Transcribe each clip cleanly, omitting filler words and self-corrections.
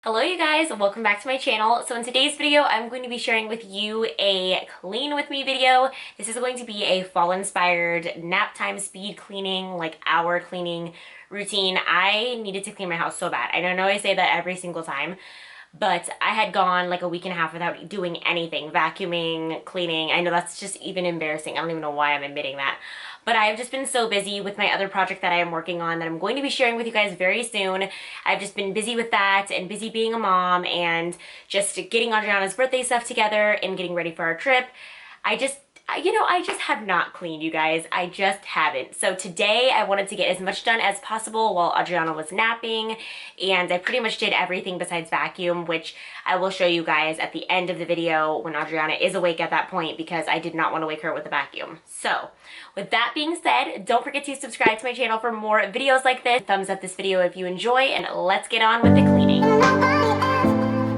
Hello you guys, welcome back to my channel. So in today's video, I'm going to be sharing with you a clean with me video. This is going to be a fall inspired nap time speed cleaning, like hour cleaning routine. I needed to clean my house so bad. I don't know I say that every single time, but I had gone like a week and a half without doing anything, vacuuming, cleaning. I know that's just even embarrassing. I don't even know why I'm admitting that. But I've just been so busy with my other project that I am working on that I'm going to be sharing with you guys very soon. I've just been busy with that and busy being a mom and just getting Adriana's birthday stuff together and getting ready for our trip. I just have not cleaned, you guys. I just haven't. So today I wanted to get as much done as possible while Adriana was napping, and I pretty much did everything besides vacuum, which I will show you guys at the end of the video when Adriana is awake at that point, because I did not want to wake her with a vacuum. So with that being said, don't forget to subscribe to my channel for more videos like this. Thumbs up this video if you enjoy, and let's get on with the cleaning.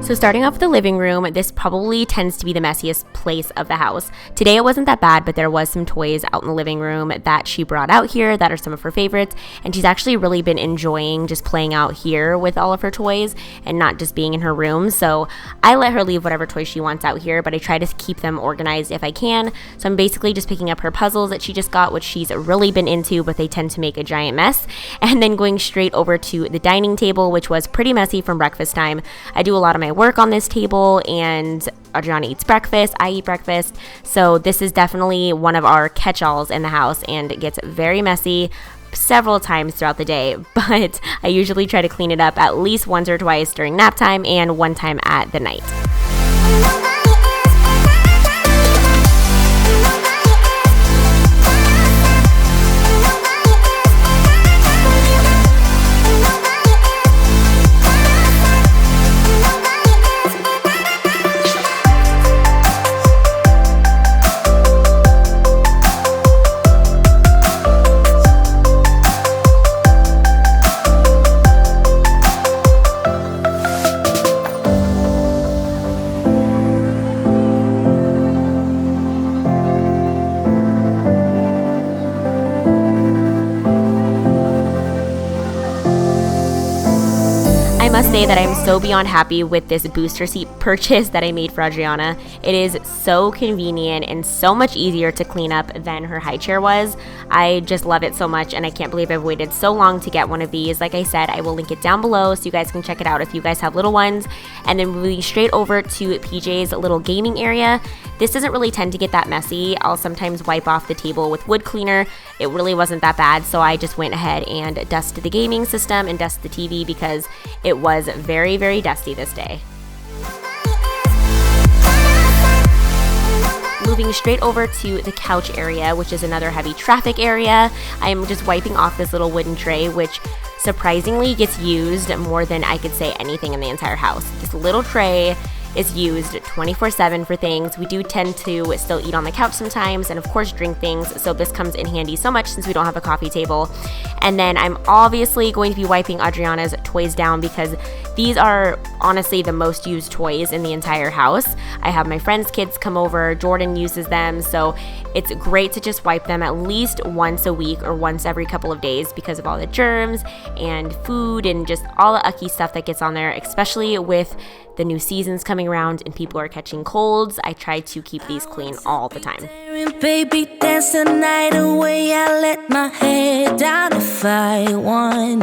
So starting off with the living room, this probably tends to be the messiest place of the house. Today it wasn't that bad, but there was some toys out in the living room that she brought out here that are some of her favorites, and she's actually really been enjoying just playing out here with all of her toys and not just being in her room. So I let her leave whatever toys she wants out here, but I try to keep them organized if I can. So I'm basically just picking up her puzzles that she just got, which she's really been into, but they tend to make a giant mess, and then going straight over to the dining table, which was pretty messy from breakfast time. I do a lot of my work on this table, and Adriana eats breakfast, I eat breakfast, so this is definitely one of our catch-alls in the house, and it gets very messy several times throughout the day, but I usually try to clean it up at least once or twice during nap time and one time at the night. I must say that I'm so beyond happy with this booster seat purchase that I made for Adriana. It is so convenient and so much easier to clean up than her high chair was. I just love it so much, and I can't believe I've waited so long to get one of these. Like I said, I will link it down below so you guys can check it out if you guys have little ones. And then moving straight over to PJ's little gaming area. This doesn't really tend to get that messy. I'll sometimes wipe off the table with wood cleaner. It really wasn't that bad, so I just went ahead and dusted the gaming system and dusted the TV because it was very, very dusty this day. Moving straight over to the couch area, which is another heavy traffic area. I am just wiping off this little wooden tray, which surprisingly gets used more than I could say anything in the entire house. This little tray is used 24/7 for things. We do tend to still eat on the couch sometimes, and of course drink things, so this comes in handy so much since we don't have a coffee table. And then I'm obviously going to be wiping Adriana's toys down because these are honestly the most used toys in the entire house. I have my friends' kids come over, Jordan uses them, so it's great to just wipe them at least once a week or once every couple of days because of all the germs and food and just all the ucky stuff that gets on there, especially with the new seasons coming around and people are catching colds. I try to keep these clean all the time. Baby, dance the night away. I let my head down if I want.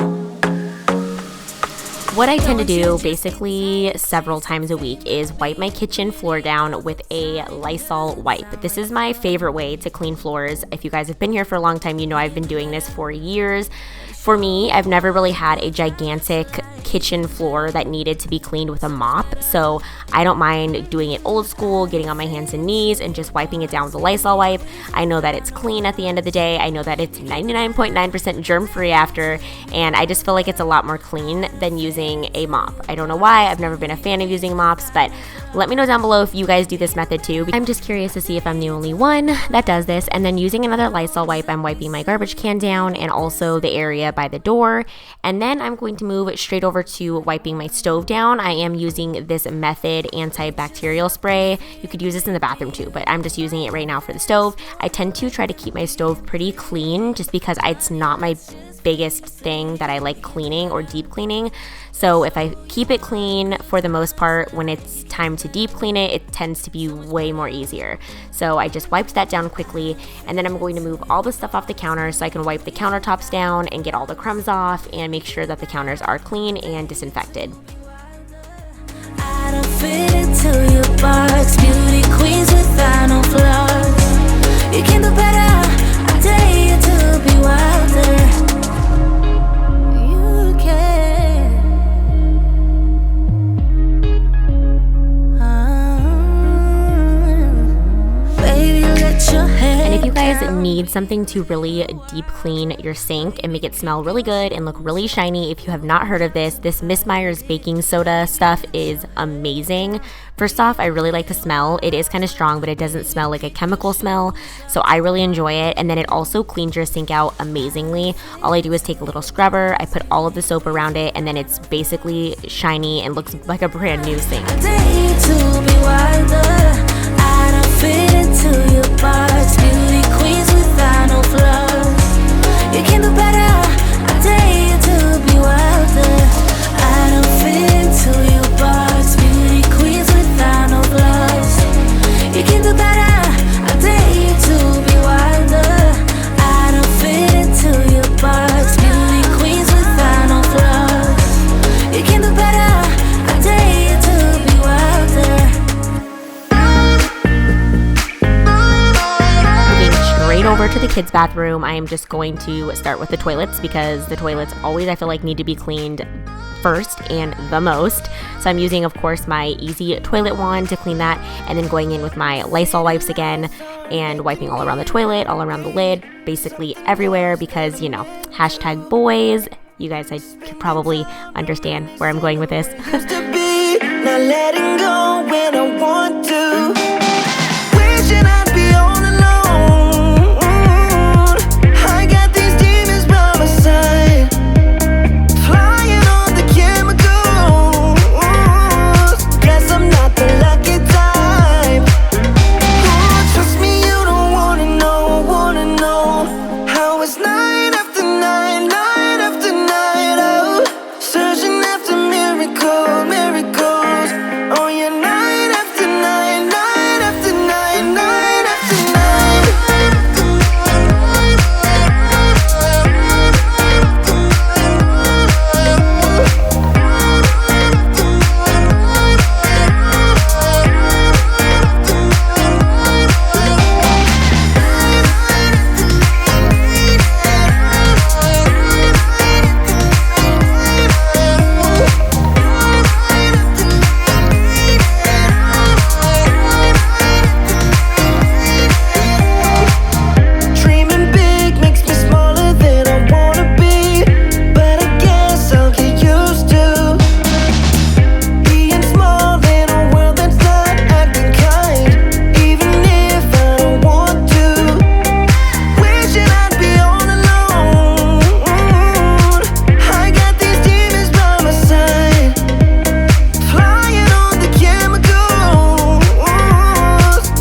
What I tend to do basically several times a week is wipe my kitchen floor down with a Lysol wipe. This is my favorite way to clean floors. If you guys have been here for a long time, you know I've been doing this for years. For me, I've never really had a gigantic kitchen floor that needed to be cleaned with a mop, so I don't mind doing it old school, getting on my hands and knees and just wiping it down with a Lysol wipe. I know that it's clean at the end of the day. I know that it's 99.9% germ-free after, and I just feel like it's a lot more clean than using a mop. I don't know why. I've never been a fan of using mops, but let me know down below if you guys do this method too. I'm just curious to see if I'm the only one that does this. And then using another Lysol wipe, I'm wiping my garbage can down and also the area by the door. And then I'm going to move straight over to wiping my stove down. I am using this Method antibacterial spray. You could use this in the bathroom too, but I'm just using it right now for the stove. I tend to try to keep my stove pretty clean just because it's not my biggest thing that I like cleaning or deep cleaning. So if I keep it clean for the most part, when it's time to deep clean it, it tends to be way more easier. So I just wiped that down quickly, and then I'm going to move all the stuff off the counter so I can wipe the countertops down and get all the crumbs off and make sure that the counters are clean and disinfected. I don't fit into your box. Beauty queens without no flaws. You can do better. I dare you to be wilder. You can. Baby, let your head. And if you guys need something to really deep clean your sink and make it smell really good and look really shiny, if you have not heard of this Miss Meyer's baking soda stuff is amazing. First off, I really like the smell. It is kind of strong, but it doesn't smell like a chemical smell, so I really enjoy it. And then it also cleans your sink out amazingly. All I do is take a little scrubber, I put all of the soap around it, and then it's basically shiny and looks like a brand new sink. I dare you to be wilder. I don't fit into your box. Beauty queens without no flaws. You can do better. I dare you to be wilder. I don't fit into your box. Beauty queens without no flaws. You can do better. I dare you to be wilder. I don't fit into your box. Beauty queens without no flaws. You can do better. I dare you to be wilder. Straight over to the kids' bathroom, I am just going to start with the toilets because the toilets always, I feel like, need to be cleaned first and the most. So I'm using, of course, my easy toilet wand to clean that, and then going in with my Lysol wipes again and wiping all around the toilet, all around the lid, basically everywhere, because, you know, hashtag boys. You guys, I could probably understand where I'm going with this. Used to be, not letting go when I want to. Wishing I'd be all alone. I got these demons by my side, flying on the chemicals. Guess I'm not the lucky type. Oh, trust me, you don't wanna know how it's night after night, night after night. Oh, searching after miracles. Oh yeah, night after night, night after night, night after night. Dreaming big makes me smaller than I wanna be, but I guess I'll get used to being small in a world that's not acting kind, even if I don't want to. Wishing I'd be all alone. I got these demons by my side, flying on the chemicals.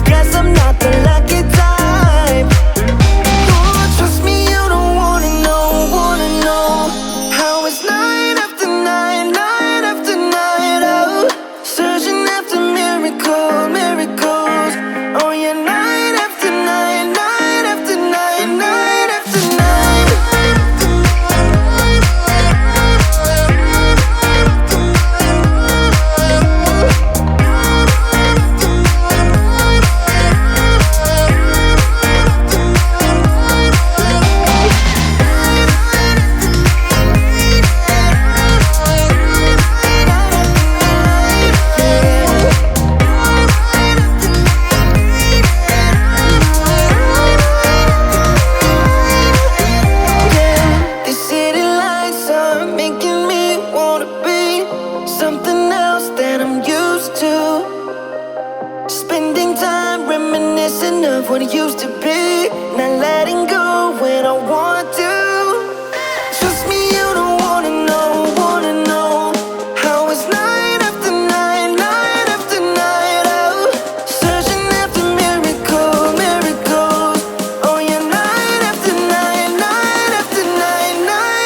Guess I'm not the lucky type. Oh, trust me, you don't wanna know how it's night after night, night after night. Oh, searching after miracles. Oh yeah, night after night, night after night, night after night. Yeah, these city lights are making me wanna be something else that I'm used to. Spending time reminiscing of what it used to be, not letting go when I want to. Trust me, you don't wanna know how it's night after night, night after night. Oh, searching after miracles. Oh yeah, night after night, night after night, night.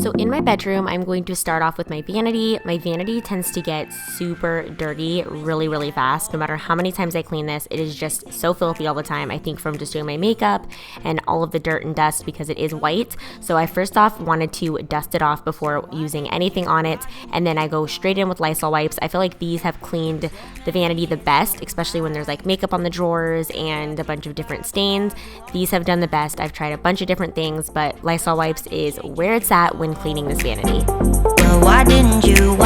So in my bedroom, I'm going to start off with my vanity. My vanity tends to get super dirty really, really fast. No matter how many times I clean this, it is just so filthy all the time. I think from just doing my makeup and all of the dirt and dust because it is white. So I first off wanted to dust it off before using anything on it. And then I go straight in with Lysol wipes. I feel like these have cleaned the vanity the best, especially when there's like makeup on the drawers and a bunch of different stains. These have done the best. I've tried a bunch of different things, but Lysol wipes is where it's at when cleaning this vanity. Well, why didn't you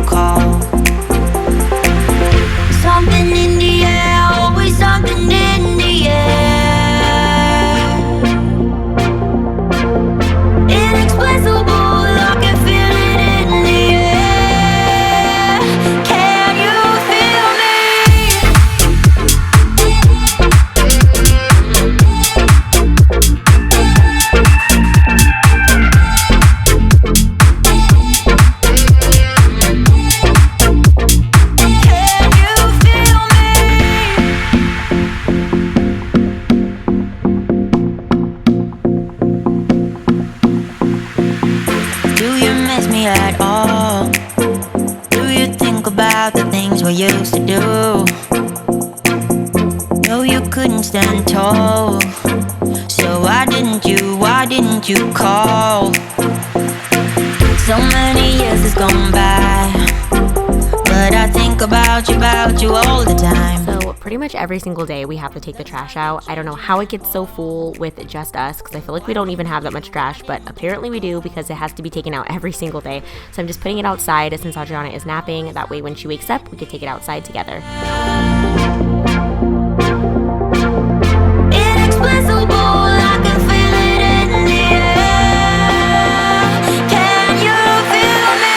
call? Something in the air, always something in the air. Inexplicable, I can feel it in the air. Can you feel me? At all? Do you think about the things we used to do? No, you couldn't stand tall. So why didn't you call? So many years has gone by, but I think about you all the time. So pretty much every single day we have to take the trash out. I don't know how it gets so full with just us because I feel like we don't even have that much trash, but apparently we do because it has to be taken out every single day. So I'm just putting it outside since Adriana is napping. That way when she wakes up, we could take it outside together. Inexplicable, I can feel it in the air. Can you feel me?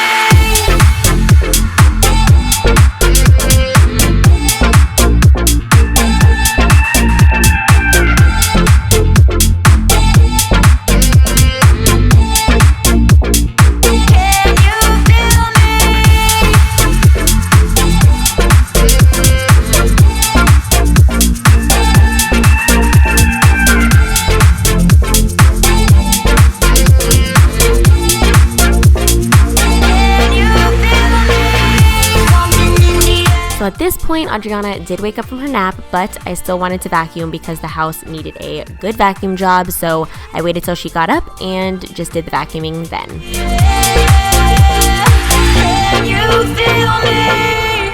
So at this point, Adriana did wake up from her nap, but I still wanted to vacuum because the house needed a good vacuum job. So I waited till she got up and just did the vacuuming then. Can you feel me?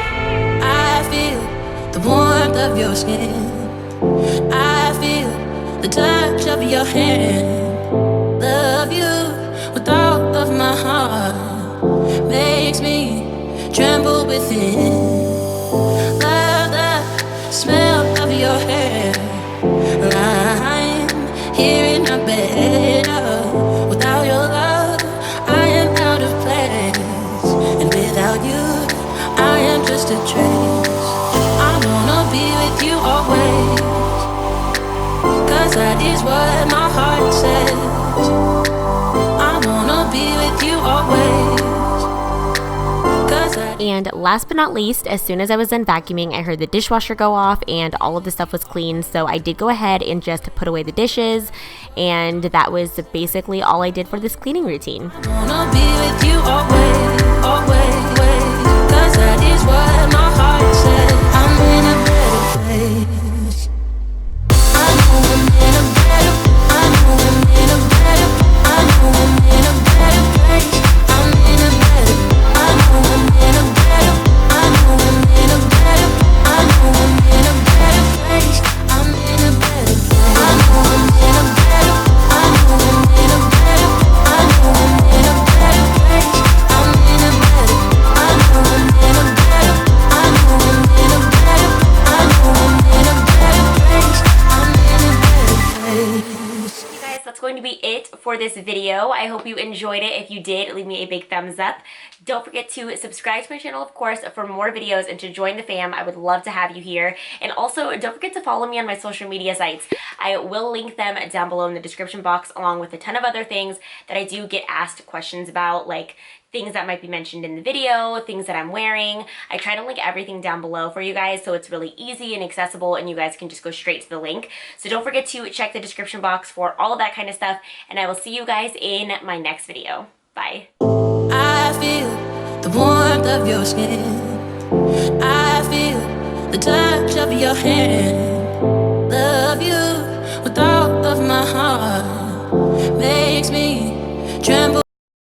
I feel the warmth of your skin. I feel the touch of your hand. Love you with all of my heart. Makes me tremble within. Love the smell of your hair. I'm here in my bed. Without your love, I am out of place. And without you, I am just a trace. I wanna be with you always, 'cause that is what my heart says. I wanna be with you always. And last but not least, as soon as I was done vacuuming, I heard the dishwasher go off and all of the stuff was clean. So I did go ahead and just put away the dishes. And that was basically all I did for this cleaning routine. I wanna be with you always, always, 'cause that is what my heart says. I'm in a better place. I know I'm in a better, I know I'm in a better, I know I'm in a better place. I'm in a better, I know I'm in a better, I know I'm in a better, I know I'm in a better place. I'm in a better place. I know I'm in a better, I know I'm in a better, I know I'm in a better place. I'm in a better, I know I'm in a better, I know I'm in a better, I know I'm in a better place. I'm in a better place. You guys, that's going to be it for this video. I hope you enjoyed it. If you did, leave me a big thumbs up. Don't forget to subscribe to my channel, of course, for more videos and to join the fam. I would love to have you here. And also, don't forget to follow me on my social media sites. I will link them down below in the description box, along with a ton of other things that I do get asked questions about, like things that might be mentioned in the video, things that I'm wearing. I try to link everything down below for you guys so it's really easy and accessible and you guys can just go straight to the link. So don't forget to check the description box for all of that kind of stuff, and I will see you guys in my next video. Bye. I feel the warmth of your skin. I feel the touch of your hand. Love you with all of my heart. Makes me tremble.